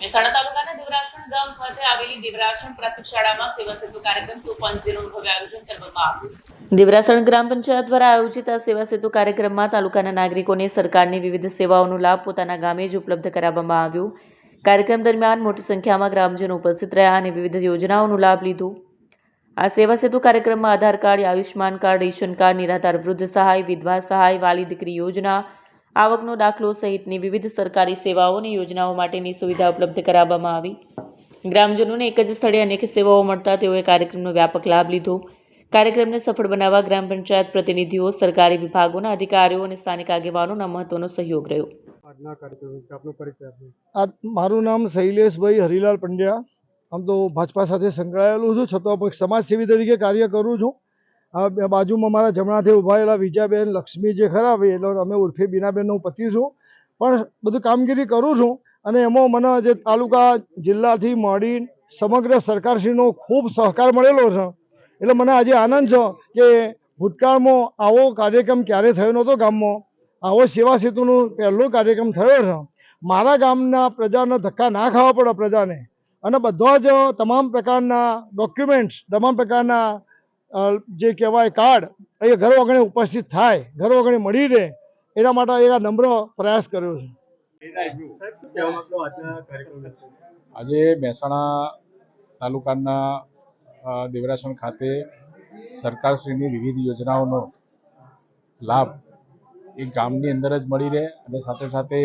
મહેસાણા તાલુકાના દેવરાસણ ગામ ખાતે આવેલી દેવરાસણ પ્રાથમિક શાળામાં સેવા સેતુ કાર્યક્રમ 2.0 નું ભવ્ય આયોજન કરવામાં આવ્યું। દેવરાસણ ગ્રામ પંચાયત દ્વારા આયોજિત આ સેવા સેતુ કાર્યક્રમમાં તાલુકાના નાગરિકોને સરકારની વિવિધ સેવાઓનો લાભ પોતાના ગામે જ ઉપલબ્ધ કરાવવામાં આવ્યો। કાર્યક્રમ દરમિયાન મોટી સંખ્યામાં ગ્રામજનો ઉપસ્થિત રહ્યા અને વિવિધ યોજનાઓનો લાભ લીધો। આ સેવા સેતુ કાર્યક્રમમાં Aadhaar card, Ayushman card, ration card, નિરાધાર વૃદ્ધ સહાય, વિધવા સહાય, વાલી દીકરી યોજના, આવકનો દાખલો સહિતની વિવિધ સરકારી સેવાઓ અને યોજનાઓ માટેની સુવિધા ઉપલબ્ધ કરાવવામાં આવી। ગ્રામજનોને એક જ સ્થળે અનેક સેવાઓ મળતા તેઓએ કાર્યક્રમનો વ્યાપક લાભ લીધો। કાર્યક્રમને સફળ બનાવવા ગ્રામ પંચાયત પ્રતિનિધિઓ, સરકારી વિભાગોના અધિકારીઓ અને સ્થાનિક આગેવાનોના મહત્વનો સહયોગ રહ્યો। મારું નામ શૈલેષભાઈ હરિલાલ પંડ્યા। આમ તો ભાજપા સાથે સંકળાયેલું છું, છતાં પણ સમાજસેવી તરીકે કાર્ય કરું છું। બાજુમાં મારા જમણાથી ઉભાયેલા વિજયાબેન લક્ષ્મી જે ખરા એટલે અમે ઉર્ફે બીનાબેનનો પતિ છું, પણ બધું કામગીરી કરું છું। અને એમાં મને જે તાલુકા જિલ્લાથી મળી સમગ્ર સરકારશ્રીનો ખૂબ સહકાર મળેલો છે। એટલે મને આજે આનંદ છે કે ભૂતકાળમાં આવો કાર્યક્રમ ક્યારે થયો નહોતો ગામમાં। આવો સેવા સેતુનો પહેલો કાર્યક્રમ થયો છે। મારા ગામના પ્રજાને ધક્કા ના ખાવા પડે પ્રજાને, અને બધા જ તમામ પ્રકારના ડોક્યુમેન્ટ્સ, તમામ પ્રકારના જે કહેવાય કાર્ડ એ ઘર વગણે ઉપસ્થિત થાય, ઘર વગણે મળી રહે, એના માટે એક નમ્ર પ્રયાસ કર્યો છે। આજે મહેસાણા તાલુકાના દેવરાસણ ખાતે સરકારશ્રીની વિવિધ યોજનાઓનો લાભ એ ગામની અંદર જ મળી રહે અને સાથે સાથે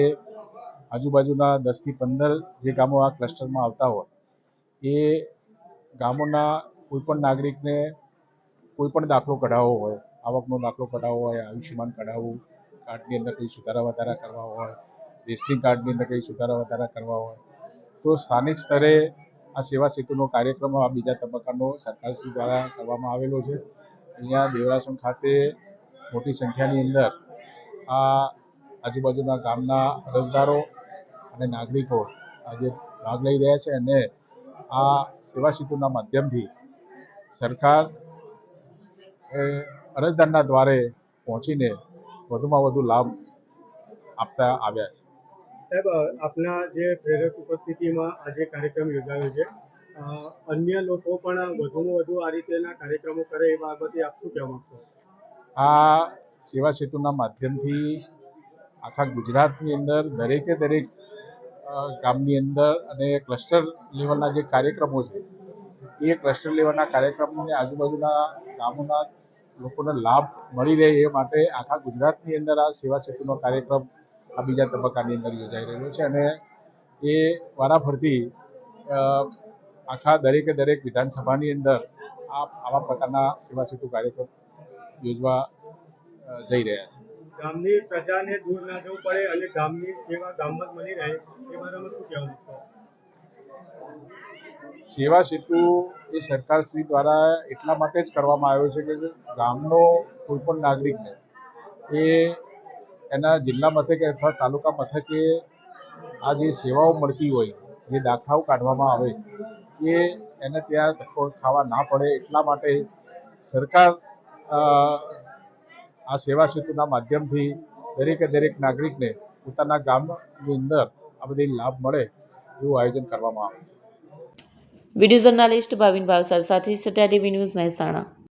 આજુબાજુના 10 થી 15 જે ગામો આ ક્લસ્ટરમાં આવતા હોય એ ગામોના કોઈપણ નાગરિકને કોઈપણ દાખલો કઢાવવો હોય, આવકનો દાખલો કઢાવવો હોય, આયુષ્યમાન કઢાવવું, કાર્ડની અંદર કંઈ સુધારા વધારા કરવા હોય, રેશનિંગ કાર્ડની અંદર કંઈ સુધારા વધારા કરવા હોય, તો સ્થાનિક સ્તરે આ સેવા સેતુનો કાર્યક્રમ આ બીજા તબક્કાનો સરકારશ્રી દ્વારા કરવામાં આવેલો છે। અહીંયા દેવરાસણ ખાતે મોટી સંખ્યાની અંદર આ આજુબાજુના ગામના અરજદારો અને નાગરિકો આજે ભાગ લઈ રહ્યા છે અને આ સેવા સેતુના માધ્યમથી સરકાર અરજદારના દ્વારે પહોંચીને વધુમાં વધુ લાભ આપતા આવ્યા છે। સાહેબ, આપના જે પ્રેરક ઉપસ્થિતિમાં આજે કાર્યક્રમ યોજાયો છે, અન્ય લોકો પણ વધુમાં વધુ આ રીતેના કાર્યક્રમો કરે એ બાબતે આપ શું કહેવા માંગશો? આ સેવા સેતુના માધ્યમથી આખા ગુજરાતની અંદર દરેકે દરેક ગામની અંદર અને ક્લસ્ટર લેવલના જે કાર્યક્રમો છે એ ક્લસ્ટર લેવલના કાર્યક્રમોને આજુબાજુના ગામોના લોકોને લાભ મળી રહે એ માટે આખા ગુજરાતની અંદર આ સેવા સેતુનો કાર્યક્રમ આ બીજા તબક્કાની અંદર યોજાઈ રહ્યો છે અને એ વારાફરતી આખા દરેકે દરેક વિધાનસભાની અંદર આવા પ્રકારના સેવા સેતુ કાર્યક્રમ યોજવા જઈ રહ્યા છે। ગામની પ્રજાને દૂર ના જવું પડે અને ગામની સેવા ગામમાં જ મળી રહે એ બારામાં શું કહેવા માંગશો? સેવા સેતુ એ સરકારશ્રી દ્વારા એટલા માટે જ કરવામાં આવ્યો છે કે ગામનો કોઈપણ નાગરિકને એ એના જિલ્લા મથકે અથવા તાલુકા મથકે આ જે સેવાઓ મળતી હોય, જે દાખલાઓ કાઢવામાં આવે એ એને ત્યાં ધક્કો ખાવા ના પડે એટલા માટે સરકાર આ સેવા સેતુના માધ્યમથી દરેકે દરેક નાગરિકને પોતાના ગામની અંદર આ બધી લાભ મળે એવું આયોજન કરવામાં આવે છે। વિડીયો જર્નાલિસ્ટ ભાવિન ભાવસાર સાથે સટા ટીવી ન્યૂઝ મહેસાણા।